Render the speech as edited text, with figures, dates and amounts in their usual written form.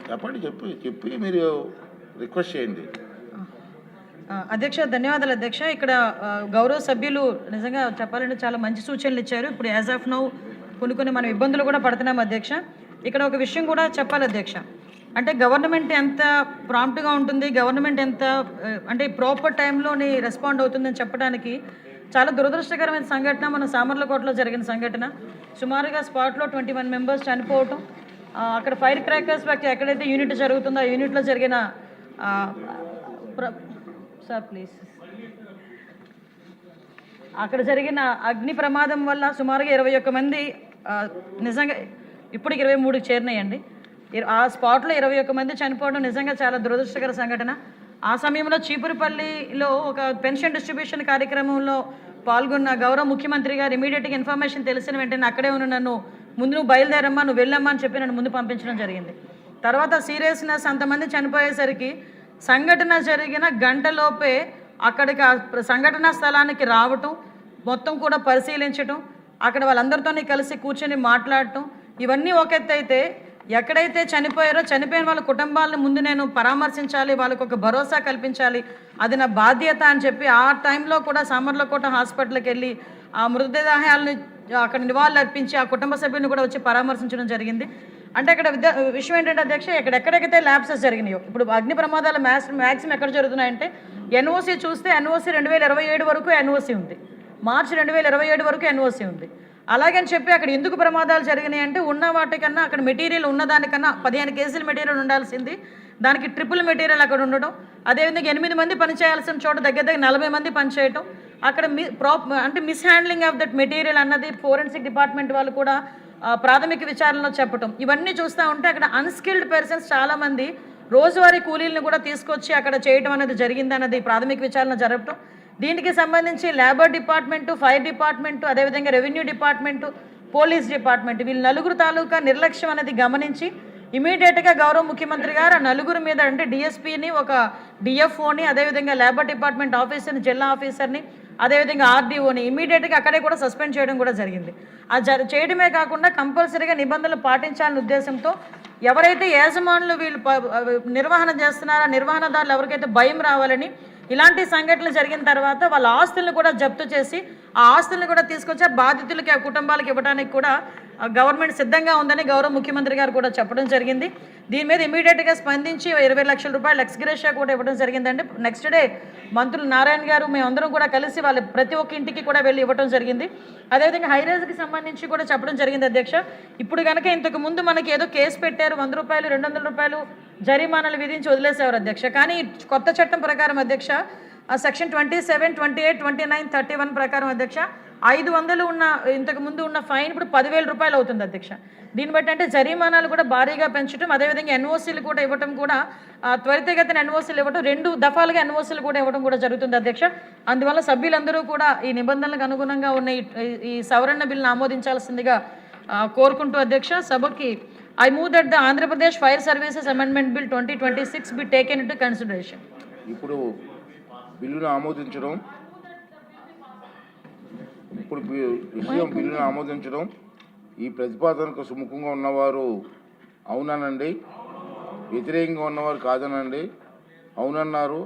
చెప్పండి, చెప్పి మీరు రిక్వెస్ట్ చేయండి. అధ్యక్ష ధన్యవాదాలు అధ్యక్ష. ఇక్కడ గౌరవ సభ్యులు నిజంగా చెప్పాలంటే చాలా మంచి సూచనలు ఇచ్చారు. ఇప్పుడు యాజ్ ఆఫ్ నౌ కొన్ని మనం ఇబ్బందులు కూడా పడుతున్నాం అధ్యక్ష. ఇక్కడ ఒక విషయం కూడా చెప్పాలి అధ్యక్ష. అంటే గవర్నమెంట్ ఎంత ప్రాంప్ట్గా ఉంటుంది, గవర్నమెంట్ ఎంత అంటే ప్రాపర్ టైంలోని రెస్పాండ్ అవుతుందని చెప్పడానికి చాలా దురదృష్టకరమైన సంఘటన మన సామర్లకోటలో జరిగిన సంఘటన. సుమారుగా స్పాట్లో 21 మెంబర్స్ చనిపోవటం, అక్కడ ఫైర్ క్రాకర్స్ ఎక్కడైతే యూనిట్ జరుగుతుందో ఆ యూనిట్లో జరిగిన సార్ ప్లీజ్ అక్కడ జరిగిన అగ్ని ప్రమాదం వల్ల సుమారుగా 21 మంది నిజంగా ఇప్పటికి 23కి చేరినాయండి. ఆ స్పాట్లో 21 మంది చనిపోవడం నిజంగా చాలా దురదృష్టకర సంఘటన. ఆ సమయంలో చీపురుపల్లిలో ఒక పెన్షన్ డిస్ట్రిబ్యూషన్ కార్యక్రమంలో పాల్గొన్న గౌరవ ముఖ్యమంత్రి గారు ఇమీడియట్గా ఇన్ఫర్మేషన్ తెలిసిన వెంటనే అక్కడే ఉన్న నన్ను ముందు నువ్వు బయలుదేరమ్మా, నువ్వు వెళ్ళమ్మా అని చెప్పి నన్ను ముందు పంపించడం జరిగింది. తర్వాత సీరియస్నెస్ అంతమంది చనిపోయేసరికి సంఘటన జరిగిన గంటలోపే అక్కడికి సంఘటనా స్థలానికి రావటం, మొత్తం కూడా పరిశీలించటం, అక్కడ వాళ్ళందరితోనే కలిసి కూర్చొని మాట్లాడటం, ఇవన్నీ ఒక ఎత్తు అయితే ఎక్కడైతే చనిపోయారో చనిపోయిన వాళ్ళ కుటుంబాలను ముందు నేను పరామర్శించాలి, వాళ్ళకు ఒక భరోసా కల్పించాలి, అది నా బాధ్యత అని చెప్పి ఆ టైంలో కూడా సామర్లకోట హాస్పిటల్కి వెళ్ళి ఆ మృతదేహాలను అక్కడ నివాళులు అర్పించి ఆ కుటుంబ సభ్యులను కూడా వచ్చి పరామర్శించడం జరిగింది. అంటే అక్కడ విషయం ఏంటంటే అధ్యక్ష, ఎక్కడెక్కడైతే ల్యాబ్సెస్ జరిగినాయో ఇప్పుడు అగ్ని ప్రమాదాలు మ్యాక్సిమం ఎక్కడ జరుగుతున్నాయంటే ఎన్ఓసి చూస్తే ఎన్ఓసి 2027 వరకు ఎన్ఓసి ఉంది, మార్చి 2027 వరకు ఎన్ఓసి ఉంది. అలాగని చెప్పి అక్కడ ఎందుకు ప్రమాదాలు జరిగినాయి అంటే ఉన్న వాటికన్నా అక్కడ మెటీరియల్ ఉన్నదానికన్నా 15 కేజీల మెటీరియల్ ఉండాల్సింది, దానికి ట్రిపుల్ మెటీరియల్ అక్కడ ఉండడం, అదేవిధంగా 8 మంది పనిచేయాల్సిన చోట దగ్గర 40 మంది పనిచేయటం, అక్కడ అంటే మిస్హ్యాండ్లింగ్ ఆఫ్ దట్ మెటీరియల్ అన్నది ఫోరెన్సిక్ డిపార్ట్మెంట్ వాళ్ళు కూడా ప్రాథమిక విచారణలో చెప్పటం, ఇవన్నీ చూస్తూ ఉంటే అక్కడ అన్స్కిల్డ్ పర్సన్స్ చాలామంది రోజువారీ కూలీలను కూడా తీసుకొచ్చి అక్కడ చేయటం అనేది జరిగిందన్నది ప్రాథమిక విచారణ జరగటం. దీనికి సంబంధించి లేబర్ డిపార్ట్మెంటు, ఫైర్ డిపార్ట్మెంటు, అదేవిధంగా రెవెన్యూ డిపార్ట్మెంటు, పోలీస్ డిపార్ట్మెంట్ వీళ్ళు నలుగురు తాలూకా నిర్లక్ష్యం అనేది గమనించి ఇమీడియట్గా గౌరవ ముఖ్యమంత్రి గారు ఆ నలుగురు మీద అంటే డిఎస్పీని, ఒక డిఎఫ్ఓని, అదేవిధంగా లేబర్ డిపార్ట్మెంట్ ఆఫీసర్ని, జిల్లా ఆఫీసర్ని, అదేవిధంగా ఆర్డీఓని ఇమీడియట్గా అక్కడే కూడా సస్పెండ్ చేయడం కూడా జరిగింది. చేయడమే కాకుండా కంపల్సరీగా నిబంధనలు పాటించాలనే ఉద్దేశంతో ఎవరైతే యాజమానులు వీళ్ళు నిర్వహణ చేస్తున్నారో నిర్వహణదారులు ఎవరికైతే భయం రావాలని ఇలాంటి సంఘటనలు జరిగిన తర్వాత వాళ్ళ ఆస్తులను కూడా జప్తు చేసి ఆ ఆస్తులను కూడా తీసుకొచ్చి ఆ బాధితులకి, ఆ కుటుంబాలకు ఇవ్వడానికి కూడా గవర్నమెంట్ సిద్ధంగా ఉందని గౌరవ ముఖ్యమంత్రి గారు కూడా చెప్పడం జరిగింది. దీని మీద ఇమీడియట్గా స్పందించి 20 లక్షల రూపాయలు ఎక్స్గ్రేషియా కూడా ఇవ్వడం జరిగిందండి. నెక్స్ట్ డే మంత్రులు నారాయణ గారు మేమందరం కూడా కలిసి వాళ్ళ ప్రతి ఒక్క ఇంటికి కూడా వెళ్ళి ఇవ్వడం జరిగింది. అదేవిధంగా హైరేజ్కి సంబంధించి కూడా చెప్పడం జరిగింది అధ్యక్ష. ఇప్పుడు కనుక ఇంతకు ముందు మనకి ఏదో కేసు పెట్టారు, 100 రూపాయలు 200 రూపాయలు జరిమానాలు విధించి వదిలేసేవారు అధ్యక్ష. కానీ కొత్త చట్టం ప్రకారం అధ్యక్ష సెక్షన్ 27, 28, 29, 31 ప్రకారం అధ్యక్ష 500 ఉన్న ఇంతకు ముందు ఉన్న ఫైన్ ఇప్పుడు 10,000 రూపాయలు అవుతుంది అధ్యక్ష. దీన్ని బట్టి అంటే జరిమానాలు కూడా భారీగా పెంచడం, అదేవిధంగా ఎన్ఓసీలు కూడా ఇవ్వడం కూడా త్వరితగతిన ఎన్ఓసీలు ఇవ్వడం, 2 దఫాలుగా ఎన్ఓసీలు కూడా ఇవ్వడం కూడా జరుగుతుంది అధ్యక్ష. అందువల్ల సభ్యులందరూ కూడా ఈ నిబంధనలకు అనుగుణంగా ఉన్న ఈ సవరణ బిల్లును ఆమోదించాల్సిందిగా కోరుకుంటూ అధ్యక్ష సభకి I move that the Andhra Pradesh Fire Services Amendment Bill 2026 be taken into consideration. ఇప్పుడు బిల్లును ఆమోదించడం బిల్లును ఆమోదించడం ఈ ప్రతిపాదనకు సుముఖంగా ఉన్నవారు అవుననండి, వ్యతిరేకంగా ఉన్నవారు కాదనండి. అవునన్నారు.